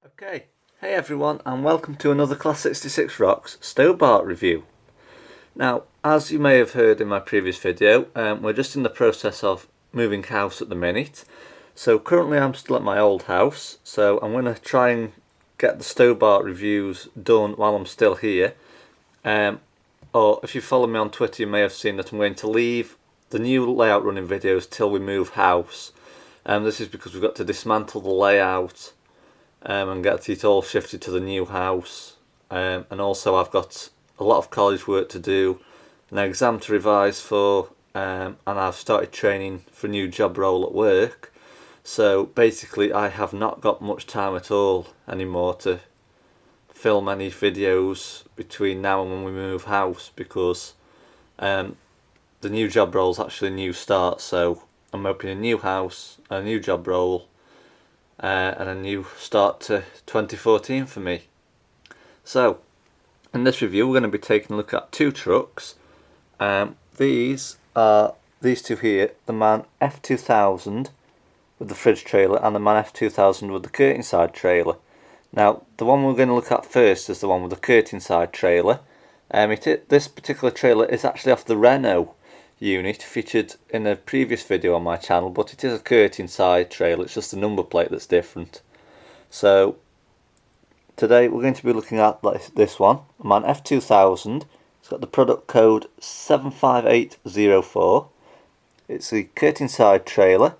Okay, hey everyone and welcome to another Class 66 Rocks Stobart review. Now, as you may have heard in my previous video, we're just in the process of moving house at the minute. So currently I'm still at my old house, so I'm going to try and get the Stobart reviews done while I'm still here. Or if you follow me on Twitter, you may have seen that I'm going to leave the new layout running videos till we move house. This is because we've got to dismantle the layout and get it all shifted to the new house, and also I've got a lot of college work to do, an exam to revise for, and I've started training for a new job role at work. So basically I have not got much time at all anymore to film any videos between now and when we move house, because the new job role is actually a new start, so I'm opening a new house, a new job role, and a new start to 2014 for me. So in this review we're going to be taking a look at two trucks. These are these two here, the MAN F2000 with the fridge trailer and the MAN F2000 with the Curtainside trailer. Now the one we're going to look at first is the one with the Curtainside trailer. This particular trailer is actually off the Renault unit featured in a previous video on my channel, but it is a Curtainside trailer, it's just the number plate that's different. So today we're going to be looking at this one, MAN F2000. It's got the product code 75804. It's the Curtainside trailer.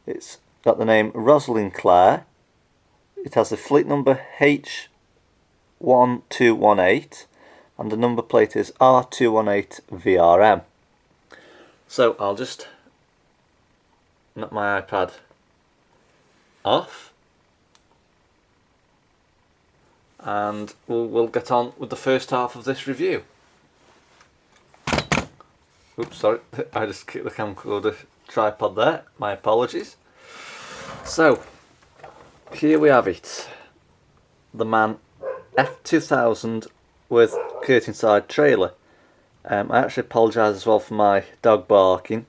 It's got the name Rosalyn Clair. It has the fleet number H1218 and the number plate is R218VRM. So I'll just knock my iPad off and we'll get on with the first half of this review. Oops, sorry, I just kicked the camcorder tripod there, my apologies. So here we have it, the MAN F2000 with Curtainside trailer. I actually apologise as well for my dog barking.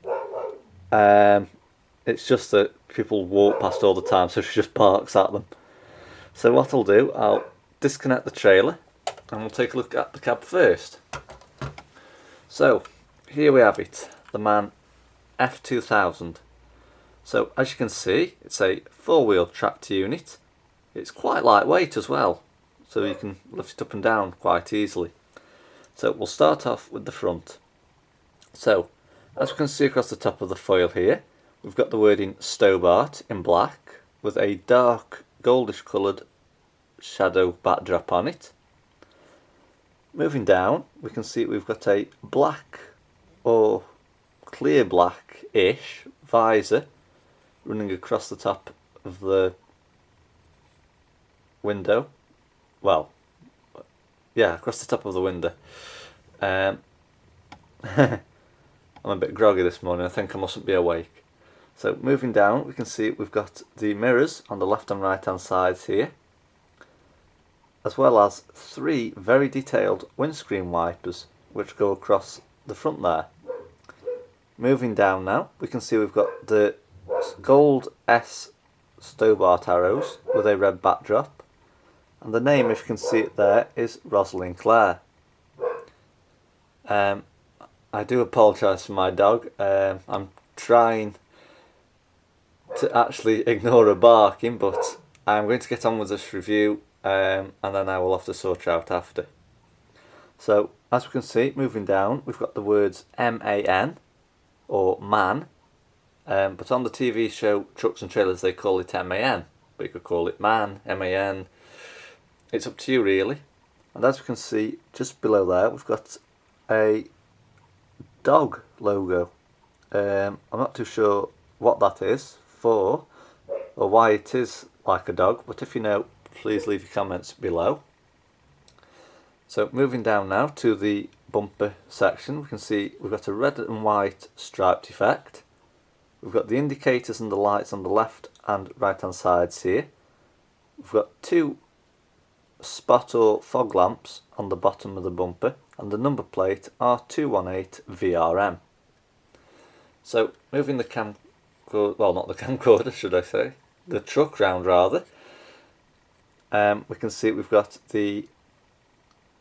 It's just that people walk past all the time, so she just barks at them. So what I'll do, I'll disconnect the trailer and we'll take a look at the cab first. So here we have it, the MAN F2000. So as you can see, it's a four-wheel tractor unit. It's quite lightweight as well, so you can lift it up and down quite easily. So we'll start off with the front. So as we can see across the top of the foil here, we've got the wording Stobart in black with a dark goldish coloured shadow backdrop on it. Moving down, we can see we've got a black or clear black-ish visor running across the top of the window. Well, yeah, across the top of the window. I'm a bit groggy this morning, I think I mustn't be awake. So moving down, we can see we've got the mirrors on the left and right hand sides here, as well as three very detailed windscreen wipers which go across the front there. Moving down now, we can see we've got the gold S Stobart arrows with a red backdrop, and the name, if you can see it there, is Rosalyn Clair. I do apologise for my dog. I'm trying to actually ignore her barking, but I'm going to get on with this review, and then I will have to sort her out after. So as we can see, moving down, we've got the words MAN or MAN, but on the TV show Trucks and Trailers they call it MAN, but you could call it MAN, MAN. It's up to you really. And as we can see just below there, we've got a dog logo. I'm not too sure what that is for or why it is like a dog, but if you know, please leave your comments below. So moving down now to the bumper section, we can see we've got a red and white striped effect. We've got the indicators and the lights on the left and right hand sides here. We've got two spot or fog lamps on the bottom of the bumper and the number plate R218VRM. So moving the camcorder, well not the camcorder should I say, the truck round rather, we can see we've got the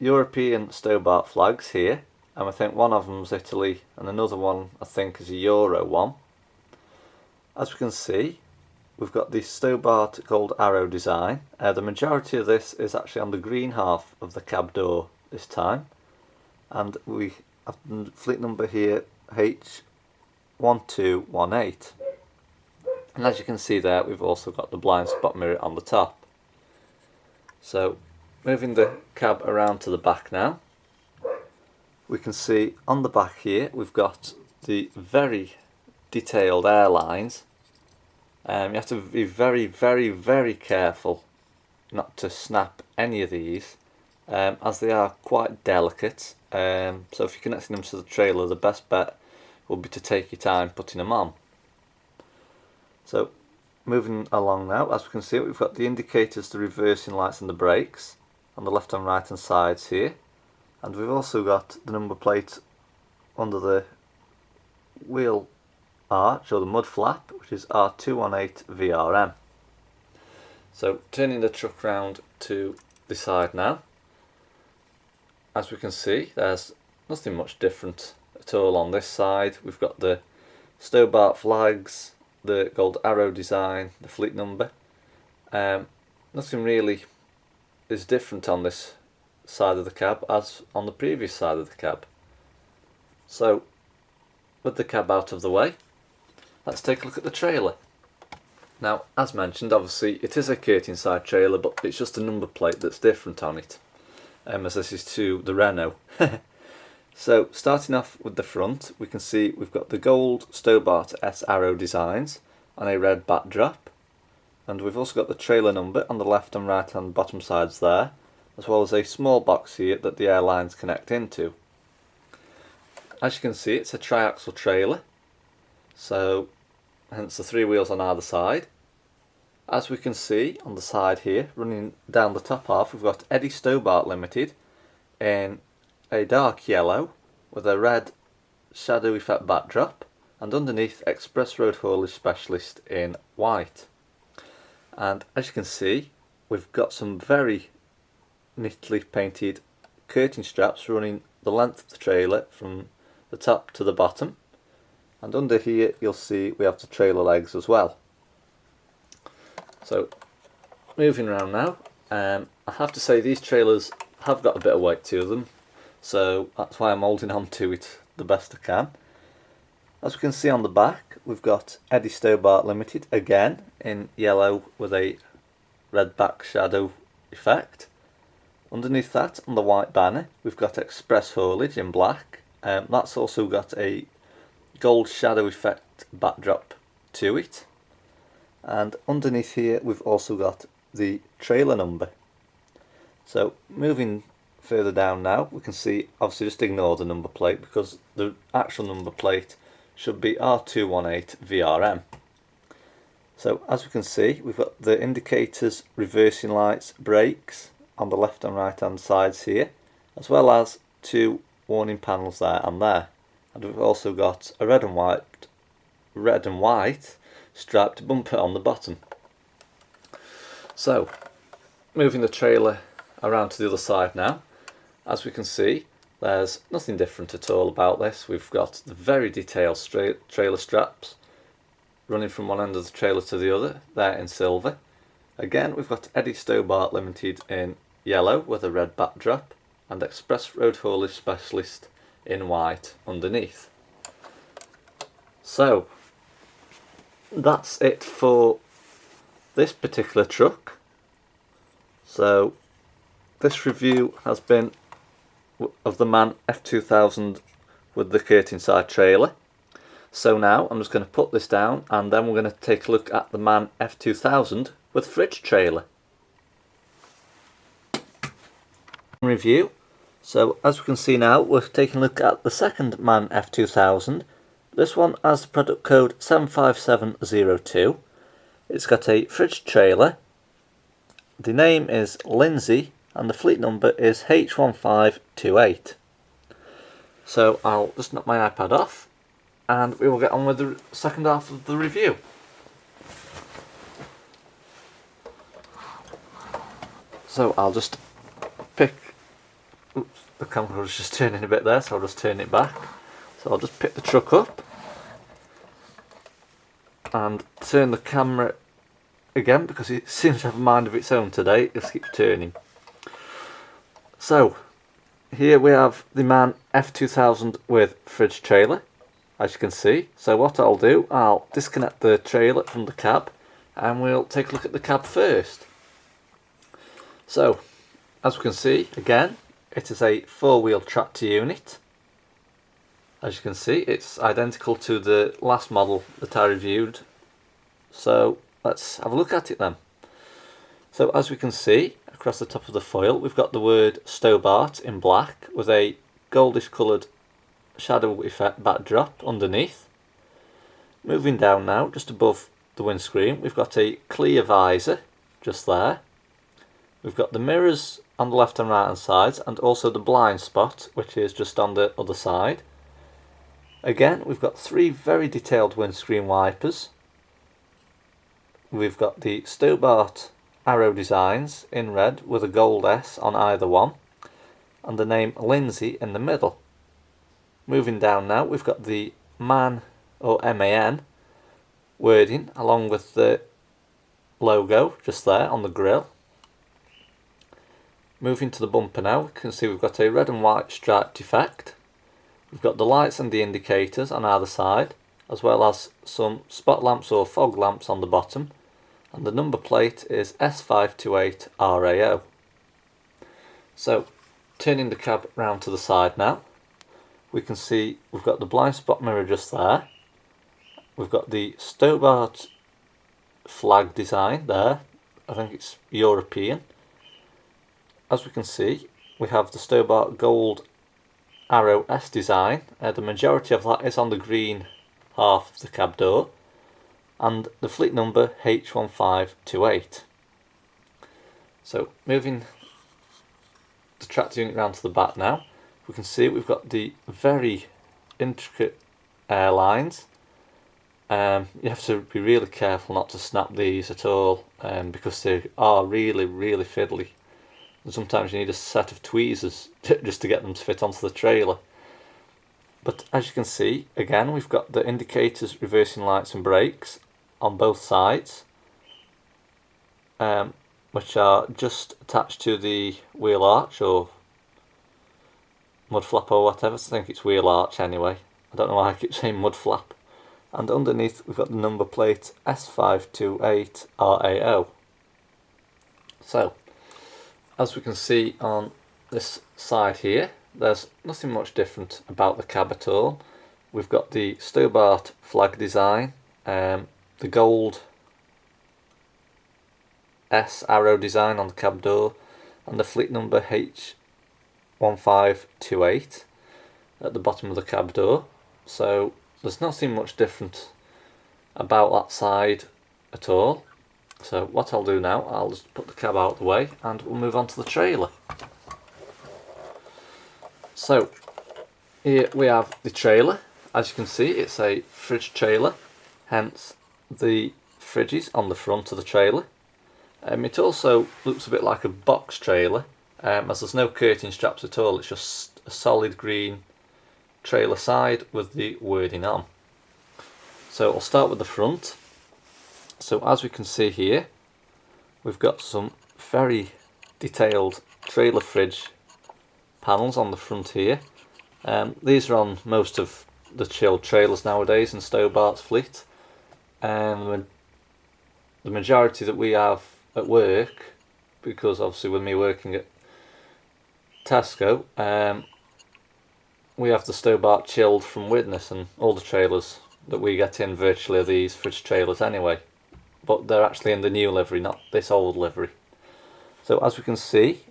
European Stobart flags here, and I think one of them is Italy and another one I think is a Euro one. As we can see, we've got the Stobart gold arrow design. The majority of this is actually on the green half of the cab door this time, and we have the fleet number here H1218, and as you can see there, we've also got the blind spot mirror on the top. So moving the cab around to the back now, we can see on the back here we've got the very detailed airlines. You have to be very careful not to snap any of these, as they are quite delicate. So if you're connecting them to the trailer, the best bet would be to take your time putting them on. So moving along now, as we can see, we've got the indicators, the reversing lights and the brakes on the left and right hand sides here, and we've also got the number plate under the wheel arch or the mud flap, which is R218 VRM. So turning the truck round to the side now, as we can see, there's nothing much different at all on this side. We've got the Stobart flags, the gold arrow design, the fleet number. Nothing really is different on this side of the cab as on the previous side of the cab. So with the cab out of the way, let's take a look at the trailer. Now, as mentioned, obviously it is a Curtainside trailer, but it's just a number plate that's different on it, as this is to the Renault. So starting off with the front, we can see we've got the gold Stobart S arrow designs on a red backdrop, and we've also got the trailer number on the left and right hand bottom sides there, as well as a small box here that the airlines connect into. As you can see, it's a triaxle trailer, so hence the three wheels on either side. As we can see on the side here, running down the top half, we've got Eddie Stobart Limited in a dark yellow with a red shadow effect backdrop, and underneath Express Road Haulage Specialist in white. And as you can see, we've got some very neatly painted curtain straps running the length of the trailer from the top to the bottom, and under here you'll see we have the trailer legs as well. So moving around now, I have to say these trailers have got a bit of weight to them, so that's why I'm holding on to it the best I can. As we can see on the back, we've got Eddie Stobart Limited again in yellow with a red back shadow effect. Underneath that, on the white banner, we've got Express Haulage in black. That's also got a gold shadow effect backdrop to it. And underneath here, we've also got the trailer number. So moving further down now, we can see, obviously just ignore the number plate because the actual number plate should be R218 VRM. So as we can see, we've got the indicators, reversing lights, brakes on the left and right hand sides here, as well as two warning panels there and there. And we've also got a red and white striped bumper on the bottom. So moving the trailer around to the other side now, as we can see, there's nothing different at all about this. We've got the very detailed trailer straps running from one end of the trailer to the other, there in silver. Again, we've got Eddie Stobart Limited in yellow with a red backdrop, and Express Road Haulage Specialist in white underneath. So that's it for this particular truck. So this review has been of the MAN F2000 with the Curtainside trailer. So now I'm just going to put this down, and then we're going to take a look at the MAN F2000 with fridge trailer. Review. So as we can see now, we're taking a look at the second MAN F2000. This one has the product code 75702. It's got a fridge trailer. The name is Lindsay, and the fleet number is H1528. So I'll just knock my iPad off, and we will get on with the second half of the review. So I'll just pick, oops, the camera was just turning a bit there, so I'll just turn it back. So I'll just pick the truck up and turn the camera again, because it seems to have a mind of its own today. It just keeps turning. So here we have the MAN F2000 with fridge trailer, as you can see. So what I'll do, I'll disconnect the trailer from the cab and we'll take a look at the cab first. So as we can see, again, it is a four-wheel tractor unit. As you can see, it's identical to the last model that I reviewed. So let's have a look at it then. So as we can see, across the top of the foil, we've got the word Stobart in black with a goldish coloured shadow effect backdrop underneath. Moving down now, just above the windscreen, we've got a clear visor just there. We've got the mirrors on the left and right hand sides, and also the blind spot, which is just on the other side. Again, we've got three very detailed windscreen wipers. We've got the Stobart arrow designs in red with a gold S on either one, and the name Lindsay in the middle. Moving down now, we've got the MAN or MAN wording along with the logo just there on the grille. Moving to the bumper now, we can see we've got a red and white striped effect. We've got the lights and the indicators on either side, as well as some spot lamps or fog lamps on the bottom, and the number plate is H1218 RAO. So turning the cab round to the side now, we can see we've got the blind spot mirror just there. We've got the Stobart flag design there. I think it's European. As we can see, we have the Stobart gold arrow S design. The majority of that is on the green half of the cab door, and the fleet number H1528. So moving the tractor unit round to the back now, we can see we've got the very intricate airlines. You have to be really careful not to snap these at all, because they are really fiddly. And sometimes you need a set of tweezers just to get them to fit onto the trailer. But as you can see, again, we've got the indicators, reversing lights and brakes on both sides, which are just attached to the wheel arch or mud flap or whatever. I think it's wheel arch anyway. I don't know why I keep saying mud flap. And underneath we've got the number plate S528 RAO. So as we can see on this side here, there's nothing much different about the cab at all. We've got the Stobart flag design, the gold S arrow design on the cab door, and the fleet number H1528 at the bottom of the cab door. So there's nothing much different about that side at all. So what I'll do now, I'll just put the cab out of the way and we'll move on to the trailer. So here we have the trailer. As you can see, it's a fridge trailer, hence the fridges on the front of the trailer. It also looks a bit like a box trailer, as there's no curtain straps at all. It's just a solid green trailer side with the wording on. So I'll start with the front. So as we can see here, we've got some very detailed trailer fridge panels on the front here. These are on most of the chilled trailers nowadays in Stobart's fleet, and the majority that we have at work, because obviously with me working at Tesco, we have the Stobart chilled from Widnes, and all the trailers that we get in virtually are these fridge trailers anyway, but they're actually in the new livery, not this old livery. So as we can see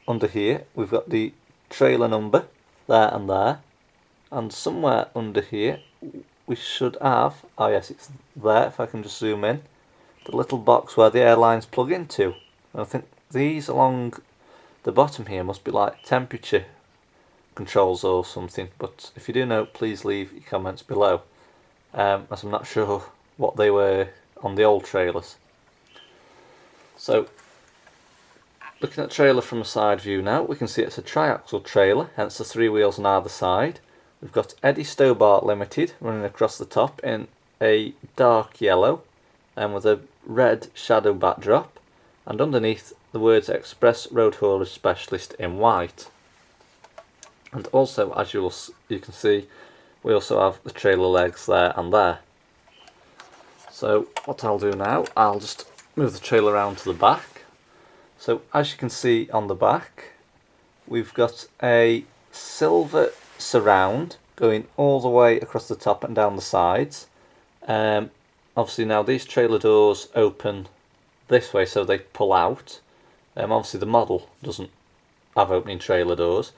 under here, we've got the trailer number there, and somewhere under here we should have, oh yes, it's there, if I can just zoom in, the little box where the airlines plug into. And I think these along the bottom here must be like temperature controls or something, but if you do know, please leave your comments below, as I'm not sure what they were on the old trailers. So looking at the trailer from a side view now, we can see it's a triaxle trailer, hence the 3 wheels on either side. We've got Eddie Stobart Limited running across the top in a dark yellow and with a red shadow backdrop, and underneath the words Express Road Haulage Specialist in white. And also, as you can see, we also have the trailer legs there and there. So what I'll do now, I'll just move the trailer around to the back. So as you can see on the back, we've got a silver surround going all the way across the top and down the sides. Obviously now these trailer doors open this way, so they pull out. Obviously the model doesn't have opening trailer doors,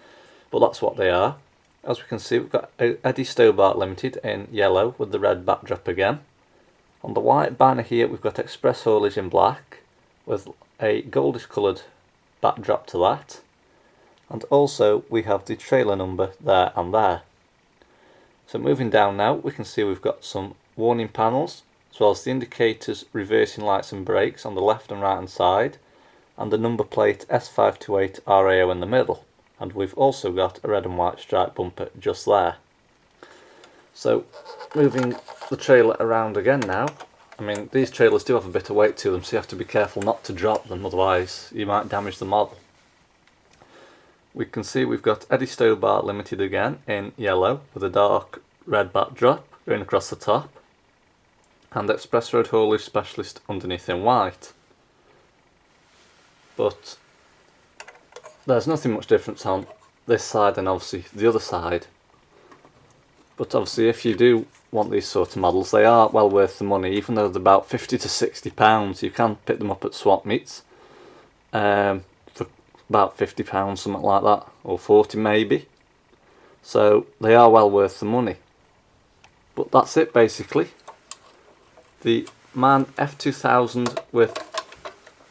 but that's what they are. As we can see, we've got Eddie Stobart Limited in yellow with the red backdrop again. On the white banner here we've got Express Haulage in black with a goldish coloured backdrop to that. And also we have the trailer number there and there. So moving down now, we can see we've got some warning panels, as well as the indicators, reversing lights and brakes on the left and right hand side, and the number plate S528 RAO in the middle. And we've also got a red and white stripe bumper just there. So moving the trailer around again now, I mean these trailers do have a bit of weight to them, so you have to be careful not to drop them, otherwise you might damage the model. We can see we've got Eddie Stobart Limited again in yellow with a dark red backdrop going across the top, and Express Road Haulage Specialist underneath in white. But there's nothing much difference on this side and obviously the other side. But obviously if you do want these sort of models, they are well worth the money, even though they're about £50 to £60. You can pick them up at swap meets for about £50, something like that, or 40 maybe. So they are well worth the money. But that's it basically. The MAN F2000 with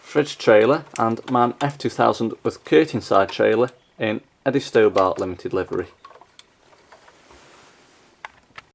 fridge trailer and MAN F2000 with Curtainside trailer in Eddie Stobart Limited livery.